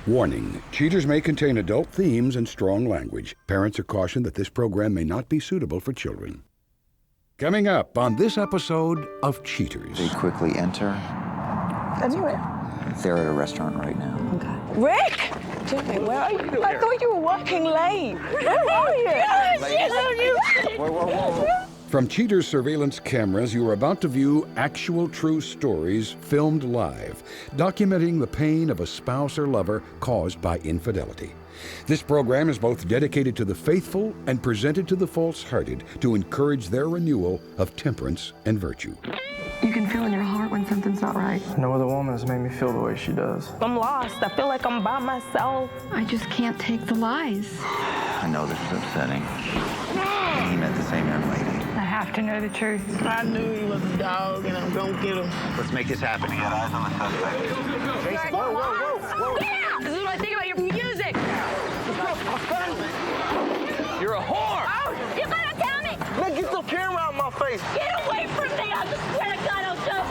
Warning, cheaters may contain adult themes and strong language. Parents are cautioned that this program may not be suitable for children. Coming up on this episode of Cheaters. They quickly enter. Anywhere. They're at a restaurant right now. Okay. Rick! Jimmy, where are you? I thought you were working late. Where are you? Whoa, whoa, whoa. From Cheaters surveillance cameras, you are about to view actual true stories filmed live, documenting the pain of a spouse or lover caused by infidelity. This program is both dedicated to the faithful and presented to the false-hearted to encourage their renewal of temperance and virtue. You can feel in your heart when something's not right. No other woman has made me feel the way she does. I'm lost. I feel like I'm by myself. I just can't take the lies. I know this is upsetting. He met the same young lady. I have to know the truth. I knew he was a dog, and I'm gonna get him. Let's make this happen. Get eyes on the suspect. Whoa, whoa, whoa, whoa. Yeah! This is what I think about your music. You're a whore! Oh, you gotta tell me! Man, get the camera out my face. Get away from me! I swear to God, I'll show.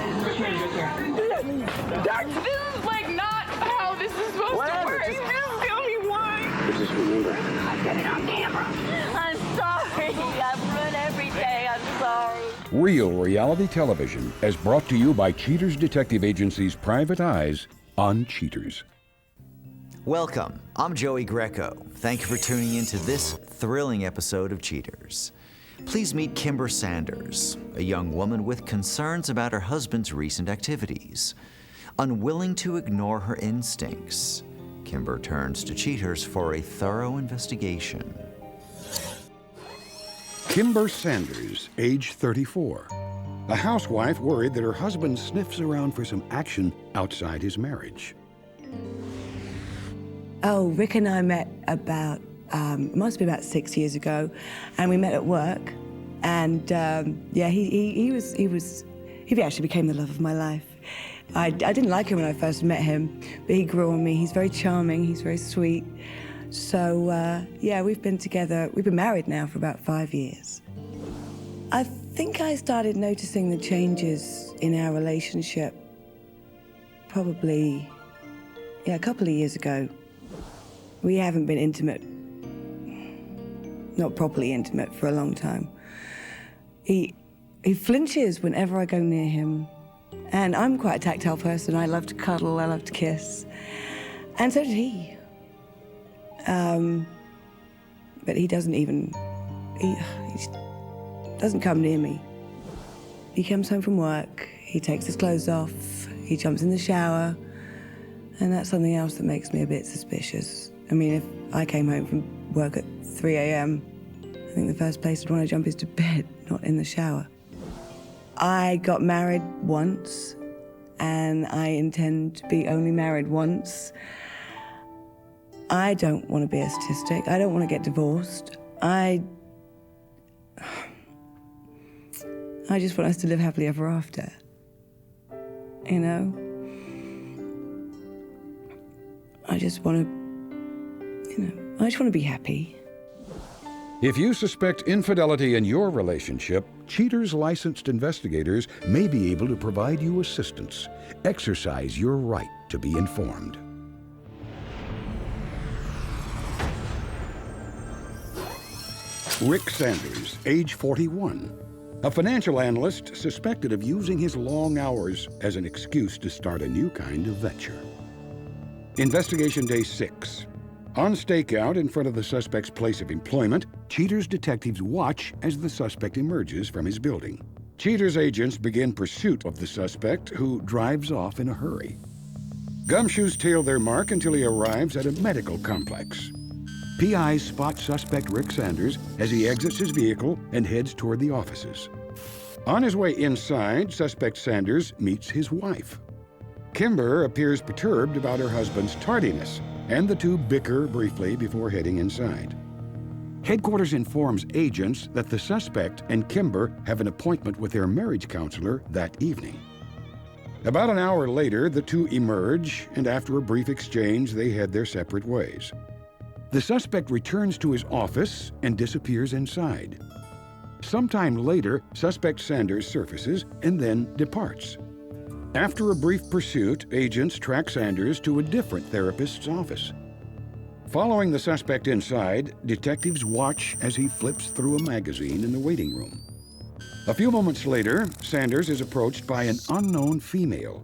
This is like not how this is supposed to work. Just tell me why. Just remember, I got it on camera. I'm sorry. I've ruined everything. I'm sorry. Real reality television is brought to you by Cheaters Detective Agency's Private Eyes on Cheaters. Welcome, I'm Joey Greco. Thank you for tuning in to this thrilling episode of Cheaters. Please meet Kimber Sanders, a young woman with concerns about her husband's recent activities. Unwilling to ignore her instincts, Kimber turns to Cheaters for a thorough investigation. Kimber Sanders, age 34. A housewife worried that her husband sniffs around for some action outside his marriage. Oh, Rick and I met about, must be about 6 years ago, and we met at work. And yeah, he actually became the love of my life. I didn't like him when I first met him, but he grew on me. He's very charming, he's very sweet. So yeah, we've been married now for about 5 years. I think I started noticing the changes in our relationship probably, yeah, a couple of years ago. We haven't been intimate, not properly intimate, for a long time. He flinches whenever I go near him. And I'm quite a tactile person. I love to cuddle, I love to kiss. And so did he. But he doesn't even, he doesn't come near me. He comes home from work, he takes his clothes off, he jumps in the shower, and that's something else that makes me a bit suspicious. I mean, if I came home from work at 3 a.m., I think the first place I'd want to jump is to bed, not in the shower. I got married once, and I intend to be only married once. I don't want to be a statistic. I don't want to get divorced. I just want us to live happily ever after, you know? I just want to be happy. If you suspect infidelity in your relationship, Cheaters licensed investigators may be able to provide you assistance. Exercise your right to be informed. Rick Sanders, age 41. A financial analyst suspected of using his long hours as an excuse to start a new kind of venture. Investigation day 6. On stakeout in front of the suspect's place of employment, Cheaters detectives watch as the suspect emerges from his building. Cheaters agents begin pursuit of the suspect, who drives off in a hurry. Gumshoes tail their mark until he arrives at a medical complex. PIs spot suspect Rick Sanders as he exits his vehicle and heads toward the offices. On his way inside, suspect Sanders meets his wife. Kimber appears perturbed about her husband's tardiness, and the two bicker briefly before heading inside. Headquarters informs agents that the suspect and Kimber have an appointment with their marriage counselor that evening. About an hour later, the two emerge, and after a brief exchange, they head their separate ways. The suspect returns to his office and disappears inside. Sometime later, suspect Sanders surfaces and then departs. After a brief pursuit, agents track Sanders to a different therapist's office. Following the suspect inside, detectives watch as he flips through a magazine in the waiting room. A few moments later, Sanders is approached by an unknown female.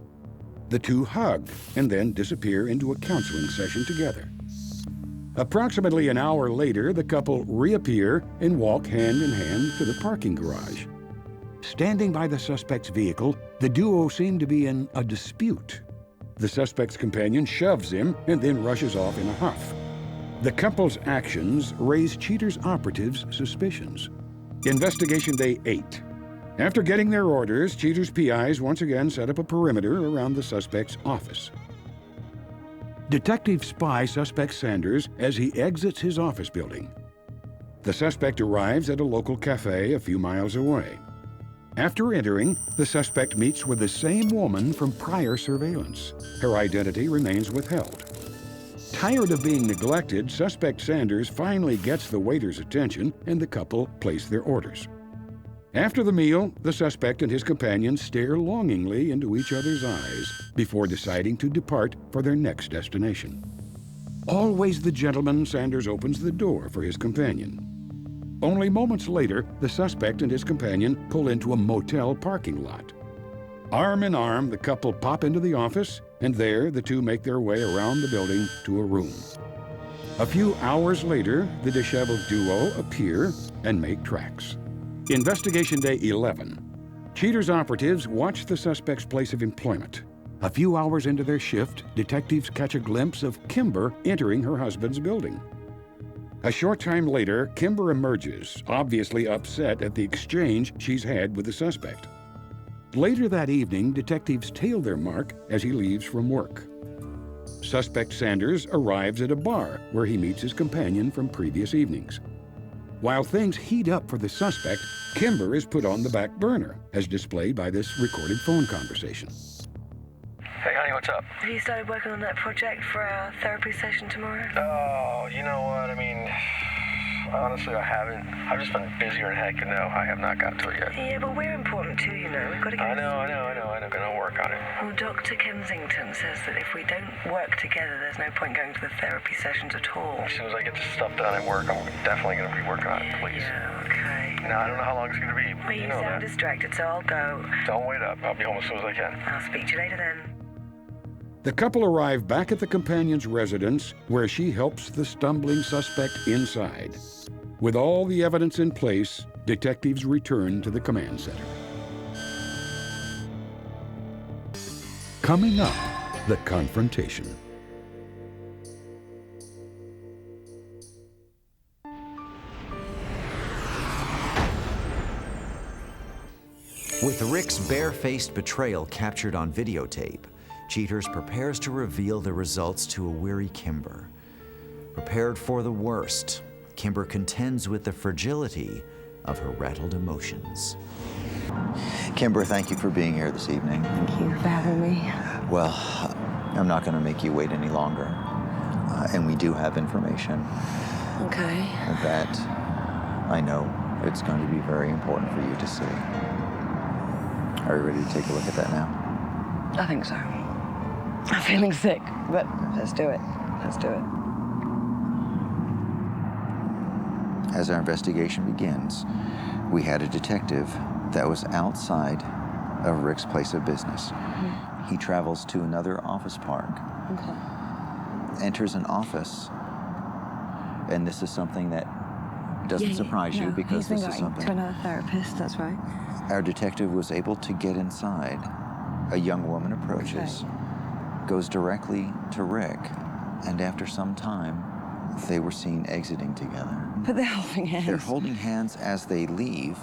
The two hug and then disappear into a counseling session together. Approximately an hour later, the couple reappear and walk hand in hand to the parking garage. Standing by the suspect's vehicle, the duo seem to be in a dispute. The suspect's companion shoves him and then rushes off in a huff. The couple's actions raise Cheater's operatives' suspicions. Investigation Day 8. After getting their orders, Cheater's PIs once again set up a perimeter around the suspect's office. Detectives spy suspect Sanders as he exits his office building. The suspect arrives at a local cafe a few miles away. After entering, the suspect meets with the same woman from prior surveillance. Her identity remains withheld. Tired of being neglected, suspect Sanders finally gets the waiter's attention and the couple place their orders. After the meal, the suspect and his companion stare longingly into each other's eyes before deciding to depart for their next destination. Always the gentleman, Sanders opens the door for his companion. Only moments later, the suspect and his companion pull into a motel parking lot. Arm in arm, the couple pop into the office, and there the two make their way around the building to a room. A few hours later, the disheveled duo appear and make tracks. Investigation Day 11. Cheater's operatives watch the suspect's place of employment. A few hours into their shift, detectives catch a glimpse of Kimber entering her husband's building. A short time later, Kimber emerges, obviously upset at the exchange she's had with the suspect. Later that evening, detectives tail their mark as he leaves from work. Suspect Sanders arrives at a bar where he meets his companion from previous evenings. While things heat up for the suspect, Kimber is put on the back burner, as displayed by this recorded phone conversation. Hey, honey, what's up? Have you started working on that project for our therapy session tomorrow? Oh, you know what? I mean, honestly, I haven't. I've just been busier than heck, and no, I have not gotten to it yet. Yeah, but we're important too, you know. We've got to get... I know. Gonna work on it. Well, Dr. Kensington says that if we don't work together, there's no point going to the therapy sessions at all. As soon as I get this stuff done at work, I'm definitely gonna be working on it, please. Yeah, okay. Now, I don't know how long it's gonna be. Well, you know sound that. distracted, so I'll go. Don't wait up. I'll be home as soon as I can. I'll speak to you later then. The couple arrive back at the companion's residence, where she helps the stumbling suspect inside. With all the evidence in place, detectives return to the command center. Coming up, the confrontation. With Rick's barefaced betrayal captured on videotape, Cheaters prepares to reveal the results to a weary Kimber. Prepared for the worst, Kimber contends with the fragility of her rattled emotions. Kimber, thank you for being here this evening. Thank you for having me. Well, I'm not going to make you wait any longer. And we do have information Okay. that I know it's going to be very important for you to see. Are you ready to take a look at that now? I think so. I'm feeling sick, but let's do it. Let's do it. As our investigation begins, we had a detective that was outside of Rick's place of business. He travels to another office park, enters an office, and this is something that doesn't surprise you because this is something... to another therapist, that's right. Our detective was able to get inside. A young woman approaches, goes directly to Rick, and after some time, they were seen exiting together. But they're holding hands. They're holding hands as they leave.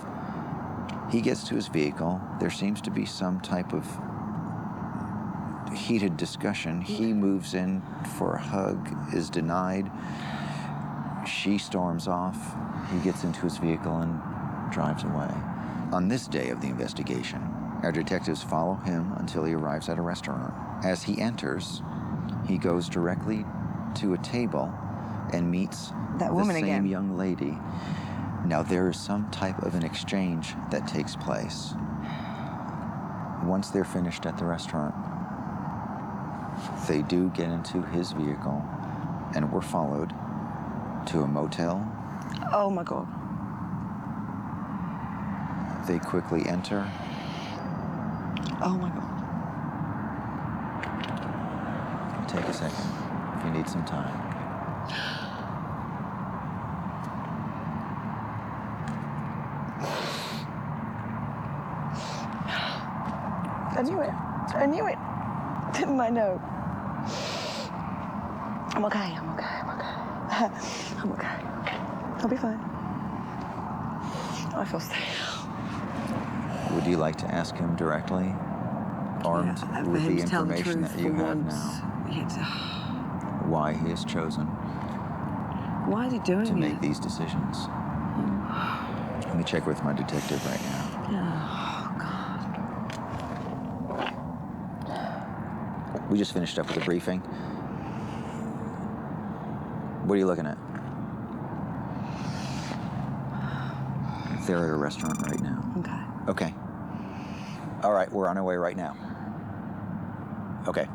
He gets to his vehicle. There seems to be some type of heated discussion. He moves in for a hug, is denied. She storms off. He gets into his vehicle and drives away. On this day of the investigation, our detectives follow him until he arrives at a restaurant. As he enters, he goes directly to a table and meets that woman the same again. young lady. Now there is some type of an exchange that takes place. Once they're finished at the restaurant, they do get into his vehicle and were followed to a motel. Oh my God. They quickly enter. Oh my God. Take a second if you need some time. I knew it. I knew it. Didn't I know? I'm okay. I'm okay. I'm okay. I'm okay. I'll be fine. I feel safe. Would you like to ask him directly, armed with the information that you have now, why he has chosen Why is he doing to make these decisions? Let me check with my detective right now. Oh, God. We just finished up with a briefing. What are you looking at? They're at a restaurant right now. Okay. Okay. All right, we're on our way right now. Okay.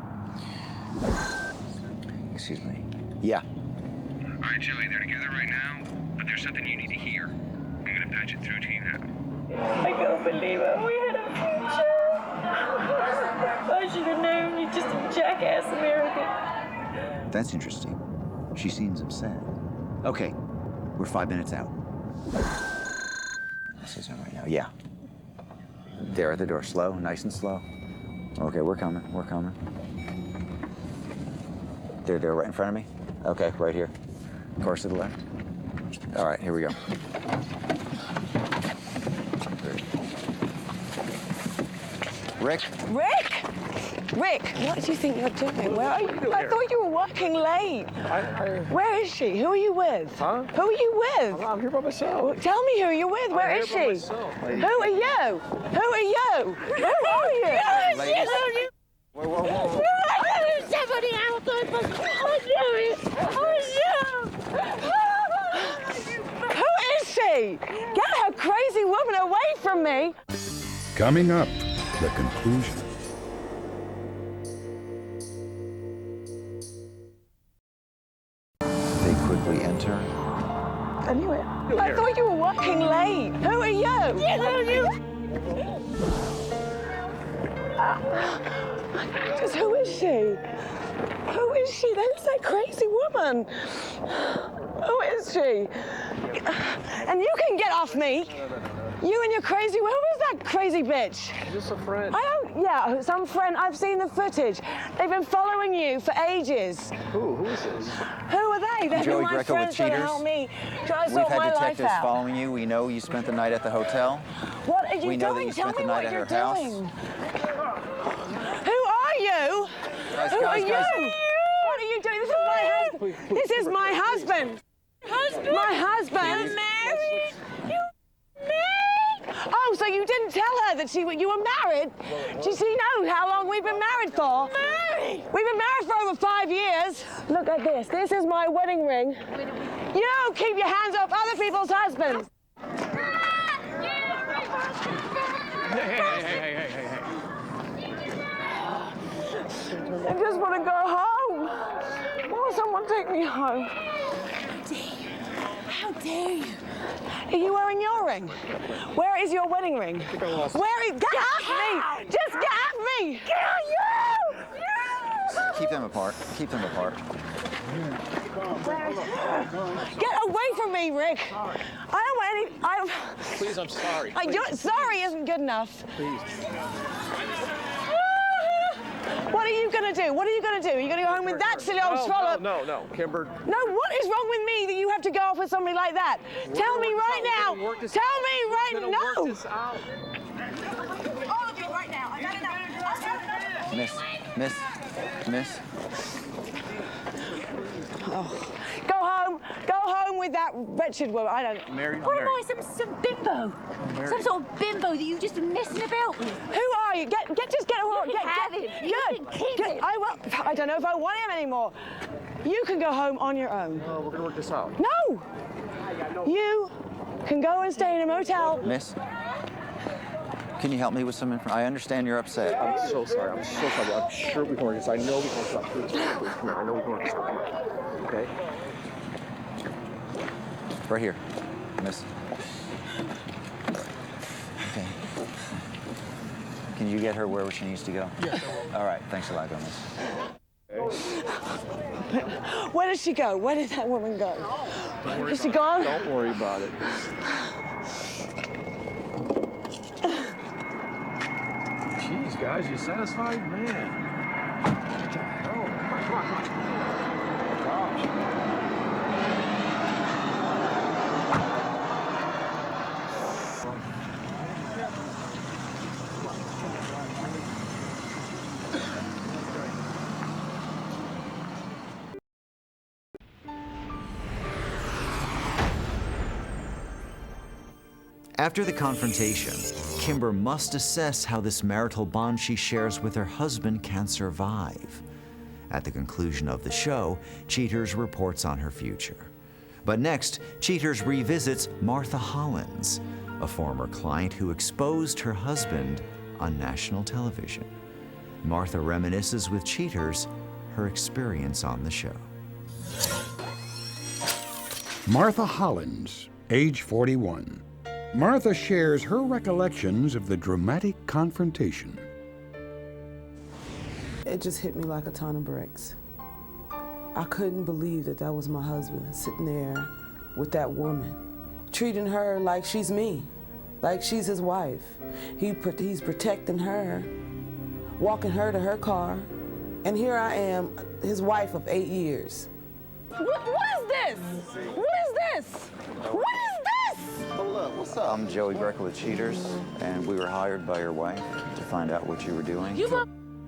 Excuse me. Yeah. All right, Joey, they're together right now, but there's something you need to hear. I'm gonna patch it through to you now. I can't believe it. We had a future. I should have known. You're just a jackass, American. That's interesting. She seems upset. Okay, we're 5 minutes out. This is her right now. Yeah. There at the door. Slow, nice and slow. Okay, we're coming. We're coming. They're right in front of me? Okay, right here. Course to the left. All right, here we go. Rick? Rick! Rick, what do you think you're doing? Where are you? I thought you were working late. Where is she? Who are you with? Huh? Who are you with? I'm here by myself. Tell me who you're with. Where is she? Who are you? Who are you? Who are you? Whoa, whoa, whoa. Somebody out there. Who is she? Get her crazy woman away from me. Coming up, the conclusion. They quickly enter. I knew it. I thought you were working late. Who are you? Just who is she? Who is she? Who's that crazy woman? Who is she? And you can get off me. You and your crazy, who is that crazy bitch? Just a friend. Yeah, some friend. I've seen the footage. They've been following you for ages. Who is this? Who are they? They're Joey my Greco with friends trying to Cheaters. help me. Try to We've sort had my life detectives out. following you. We know you spent the night at the hotel. What are you We know that doing? you Tell spent me the night what at you're her house. doing. Who are you? Guys, Who are guys, guys. you? What are you doing? This is my husband. This is my husband. My husband. You're married? You married? Oh, so you didn't tell her that you were married? Does she know how long we've been married for? Married? We've been married for over 5 years. Look at this. This is my wedding ring. You keep your hands off other people's husbands. Hey. I just want to go home. Will someone take me home? How dare you? Are you wearing your ring? Where is your wedding ring? Where is? Get off me! Just get off me! Get on you! Keep them apart. Keep them apart. Get away from me, Rick! I don't want any. Please, I'm sorry. Sorry isn't good enough. Please. What are you gonna do? What are you gonna do? Are you gonna go home with that silly old trollop? No, Kimber. No, what is wrong with me that you have to go off with somebody like that? Tell me right now. Tell me right now. No. All of you right now. I've had enough. Miss. Go home with that wretched woman. I don't. Mary. What am I, some bimbo? Some sort of bimbo that you've just been messing about with? Who are you? Just get a hold. You can have him. You can keep him. I don't know if I want him anymore. You can go home on your own. Oh, we're gonna work this out. No. You can go and stay in a motel. Miss. Can you help me with some information? I understand you're upset. I'm so sorry. I'm so sorry. I'm sure we can work this. I know we can work this out. Please, please, come here. I know we can work this out. Come here. Okay? Right here, miss. Okay. Can you get her wherever she needs to go? Yeah. All right. Thanks a lot, Gomez. Where did she go? Where did that woman go? Is she gone? Don't worry about it. Jeez, guys, you satisfied? Man. What the hell? Come on. Oh, gosh. After the confrontation, Kimber must assess how this marital bond she shares with her husband can survive. At the conclusion of the show, Cheaters reports on her future. But next, Cheaters revisits Martha Hollins, a former client who exposed her husband on national television. Martha reminisces with Cheaters her experience on the show. Martha Hollins, age 41. Martha shares her recollections of the dramatic confrontation. It just hit me like a ton of bricks. I couldn't believe that that was my husband sitting there with that woman, treating her like she's me, like she's his wife. He's protecting her, walking her to her car, and here I am, his wife of 8 years. What is this? What is this? What is this? Hold up, what's up? I'm Joey Greco with Cheaters, and we were hired by your wife to find out what you were doing. What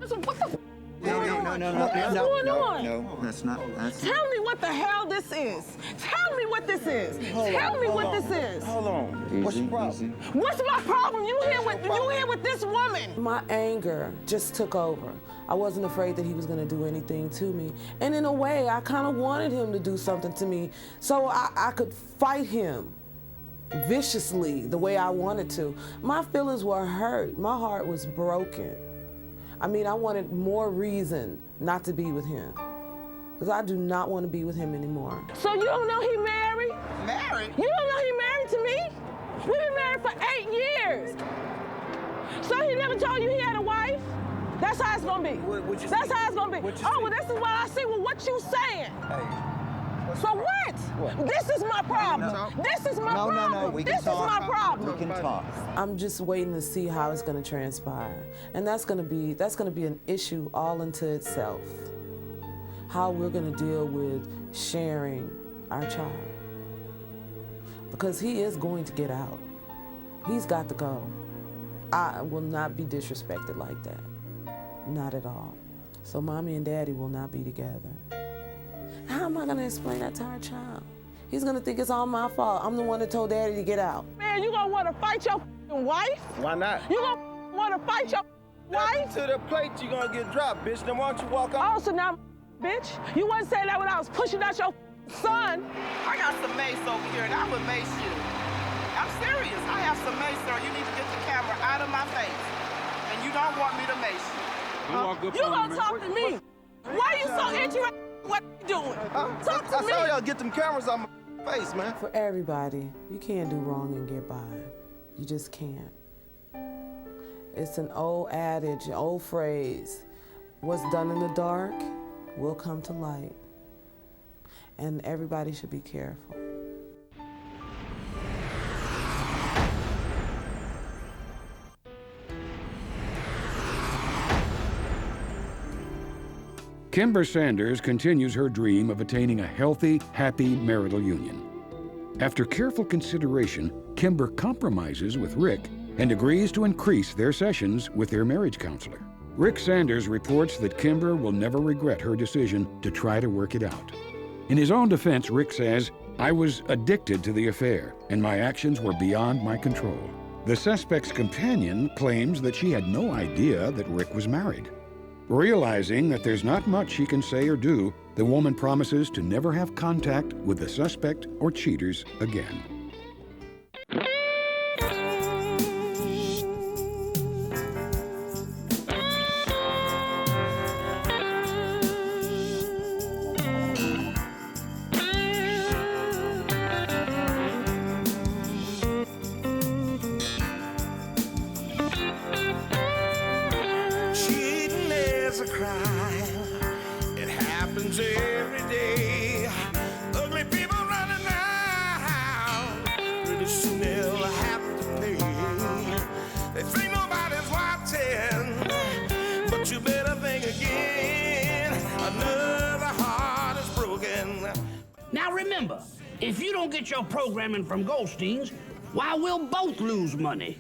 the No, that's not. Tell me what the hell this is. Tell me what this is. Tell me what this is. Hold on. What's your problem? What's my problem? You here with this woman? My anger just took over. I wasn't afraid that he was gonna do anything to me. And in a way, I kind of wanted him to do something to me so I could fight him viciously the way I wanted to. My feelings were hurt. My heart was broken. I mean, I wanted more reason not to be with him. Because I do not want to be with him anymore. So you don't know he married? Married? You don't know he married to me? We've been married for 8 years. So he never told you he had a wife? That's how it's gonna be. That's how it's gonna be. Oh, well, this is what I see. Well, what you saying? Hey. So what? This is my problem. This is my problem. No, we can this talk. is my problem. We can talk. I'm just waiting to see how it's going to transpire. And that's going to be an issue all unto itself. How we're going to deal with sharing our child. Because he is going to get out. He's got to go. I will not be disrespected like that. Not at all. So mommy and daddy will not be together. How am I going to explain that to our child? He's going to think it's all my fault. I'm the one that told daddy to get out. Man, you going to want to fight your wife? Why not? You going to want to fight your wife? To the plate, you're going to get dropped, bitch. Then why don't you walk out? Oh, so now, bitch, you wasn't saying that when I was pushing out your son. I got some mace over here, and I would mace you. I'm serious. I have some mace, sir. You need to get the camera out of my face. And you don't want me to mace you. You gonna talk to me? Why are you so interested? What you doing? Talk to me. I saw y'all get them cameras on my face, man. For everybody, you can't do wrong and get by. You just can't. It's an old adage, an old phrase. What's done in the dark will come to light. And everybody should be careful. Kimber Sanders continues her dream of attaining a healthy, happy marital union. After careful consideration, Kimber compromises with Rick and agrees to increase their sessions with their marriage counselor. Rick Sanders reports that Kimber will never regret her decision to try to work it out. In his own defense, Rick says, "I was addicted to the affair, and my actions were beyond my control." The suspect's companion claims that she had no idea that Rick was married. Realizing that there's not much she can say or do, the woman promises to never have contact with the suspect or cheaters again. remember, if you don't get your programming from Goldstein's, why, we'll both lose money.